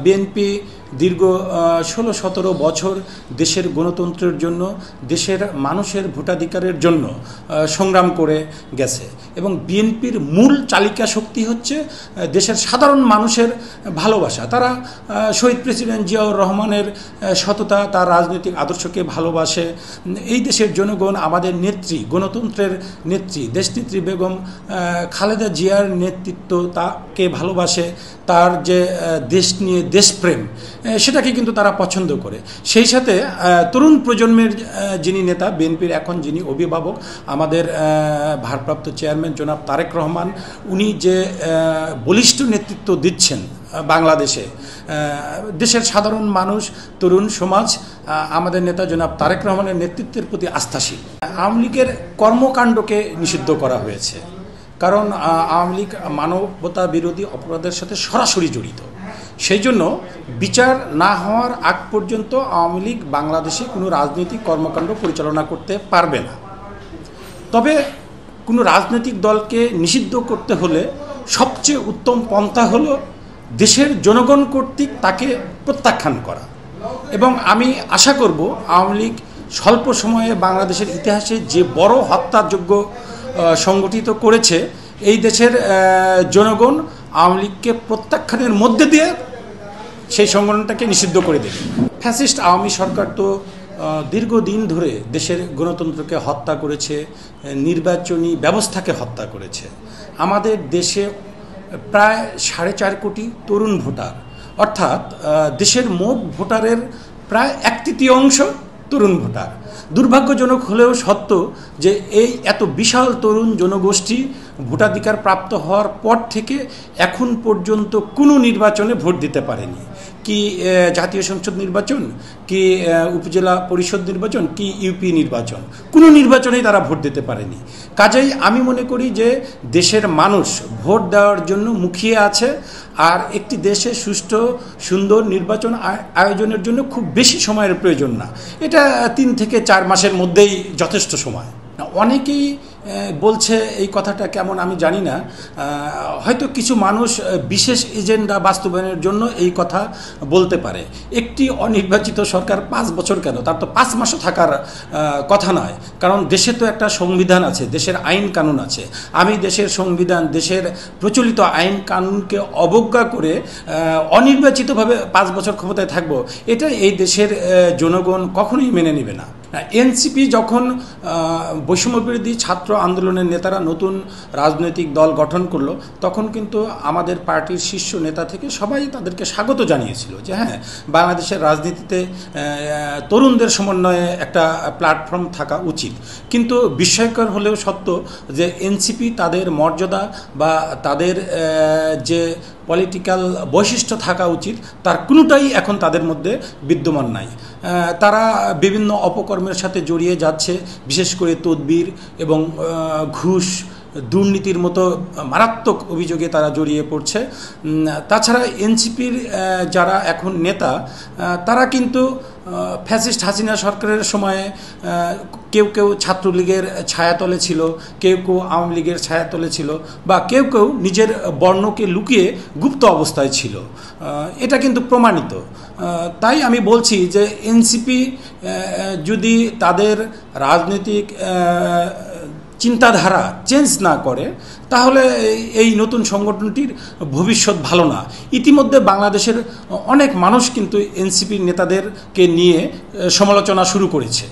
BNP দীর্ঘ 16-17 বছর দেশের গণতন্ত্রের জন্য, দেশের মানুষের ভোটাধিকারের জন্য সংগ্রাম করে গেছে এবং বিএনপির মূল চালিকা শক্তি হচ্ছে দেশের সাধারণ মানুষের ভালোবাসা। তারা শহীদ প্রেসিডেন্ট জিয়াউর রহমানের সততা, তার রাজনৈতিক আদর্শকে ভালোবাসে। এই দেশের জনগণ আমাদের নেত্রী, গণতন্ত্রের নেত্রী, দেশনেত্রী বেগম খালেদা জিয়ার নেতৃত্ব তাকে ভালোবাসে। তার যে দেশ নিয়ে দেশপ্রেম, সেটাকে কিন্তু তারা পছন্দ করে। সেই সাথে তরুণ প্রজন্মের যিনি নেতা, বিএনপির এখন যিনি অভিভাবক, আমাদের ভারপ্রাপ্ত চেয়ারম্যান জনাব তারেক রহমান, উনি যে বলিষ্ঠ নেতৃত্ব দিচ্ছেন বাংলাদেশে, দেশের সাধারণ মানুষ, তরুণ সমাজ আমাদের নেতা জনাব তারেক রহমানের নেতৃত্বের প্রতি আস্থাশীল। আওয়ামী লীগের কর্মকাণ্ডকে নিষিদ্ধ করা হয়েছে, কারণ আওয়ামী লীগ মানবতা বিরোধী অপরাধের সাথে সরাসরি জড়িত। সেই জন্য বিচার না হওয়ার আগ পর্যন্ত আওয়ামী লীগ বাংলাদেশে কোনো রাজনৈতিক কর্মকাণ্ড পরিচালনা করতে পারবে না। তবে কোনো রাজনৈতিক দলকে নিষিদ্ধ করতে হলে সবচেয়ে উত্তম পন্থা হলো দেশের জনগণ কর্তৃক তাকে প্রত্যাখ্যান করা। এবং আমি আশা করব আওয়ামী লীগ স্বল্প সময়ে বাংলাদেশের ইতিহাসে যে বড় হত্যাযজ্ঞ সংগঠিত করেছে, এই দেশের জনগণ আওয়ামী লীগকে প্রত্যাখ্যানের মধ্যে দিয়ে সেই সংগঠনটাকে নিষিদ্ধ করে দেবে। ফ্যাসিস্ট আওয়ামী সরকার তো দীর্ঘদিন ধরে দেশের গণতন্ত্রকে হত্যা করেছে, নির্বাচনী ব্যবস্থাকে হত্যা করেছে। আমাদের দেশে প্রায় 4.5 কোটি তরুণ ভোটার, অর্থাৎ দেশের মোট ভোটারের প্রায় 1/3 তরুণ ভোটার। দুর্ভাগ্যজনক হলেও সত্য যে এই এত বিশাল তরুণ জনগোষ্ঠী ভোটাধিকার প্রাপ্ত হওয়ার পর থেকে এখন পর্যন্ত কোনো নির্বাচনে ভোট দিতে পারেনি। কি জাতীয় সংসদ নির্বাচন, কি উপজেলা পরিষদ নির্বাচন, কি ইউপি নির্বাচন, কোনো নির্বাচনেই তারা ভোট দিতে পারেনি। কাজেই আমি মনে করি যে দেশের মানুষ ভোট দেওয়ার জন্য মুখিয়ে আছে, আর একটি দেশে সুষ্ঠু সুন্দর নির্বাচন আয়োজনের জন্য খুব বেশি সময়ের প্রয়োজন না। এটা 3 থেকে 4 মাসের মধ্যেই যথেষ্ট সময়। অনেকেই বলছে এই কথাটা কেমন আমি জানি না, হয়তো কিছু মানুষ বিশেষ এজেন্ডা বাস্তবায়নের জন্য এই কথা বলতে পারে। একটি অনির্বাচিত সরকার 5 বছর কেন, তার তো 5 মাসও থাকার কথা নয়, কারণ দেশে তো একটা সংবিধান আছে, দেশের আইন কানুন আছে। আমি দেশের সংবিধান, দেশের প্রচলিত আইন কানুনকে অবজ্ঞা করে অনির্বাচিতভাবে 5 বছর ক্ষমতায় থাকবো, এটা এই দেশের জনগণ কখনোই মেনে নেবে না। এনসিপি যখন বৈষম্যবিরোধী ছাত্র আন্দোলনের নেতারা নতুন রাজনৈতিক দল গঠন করলো, তখন কিন্তু আমাদের পার্টির শীর্ষ নেতা থেকে সবাই তাদেরকে স্বাগত জানিয়েছিল যে হ্যাঁ, বাংলাদেশের রাজনীতিতে তরুণদের সমন্বয়ে একটা প্ল্যাটফর্ম থাকা উচিত। কিন্তু বিস্ময়কর হলেও সত্য যে এনসিপি তাদের মর্যাদা বা তাদের যে পলিটিক্যাল বৈশিষ্ট্য থাকা উচিত তার কোনোটাই এখন তাদের মধ্যে বিদ্যমান নাই। তারা বিভিন্ন অপকর্মের সাথে জড়িয়ে যাচ্ছে, বিশেষ করে তদবির এবং ঘুষ, দুর্নীতির মতো মারাত্মক অভিযোগে তারা জড়িয়ে পড়ছে। তাছাড়া এনসিপির যারা এখন নেতা, তারা কিন্তু ফ্যাসিস্ট হাসিনা সরকারের সময়ে কেউ কেউ ছাত্রলীগের ছায়াতলে ছিল, কেউ কেউ আওয়ামী লীগের ছায়াতলে ছিল, বা কেউ কেউ নিজের বর্ণকে লুকিয়ে গুপ্ত অবস্থায় ছিল। এটা কিন্তু প্রমাণিত। তাই আমি বলছি যে এনসিপি যদি তাদের রাজনৈতিক চিন্তাধারা চেঞ্জ না করে, তাহলে এই নতুন সংগঠনটির ভবিষ্যৎ ভালো না। ইতিমধ্যে বাংলাদেশের অনেক মানুষ কিন্তু এনসিপির নেতাদেরকে নিয়ে সমালোচনা শুরু করেছে।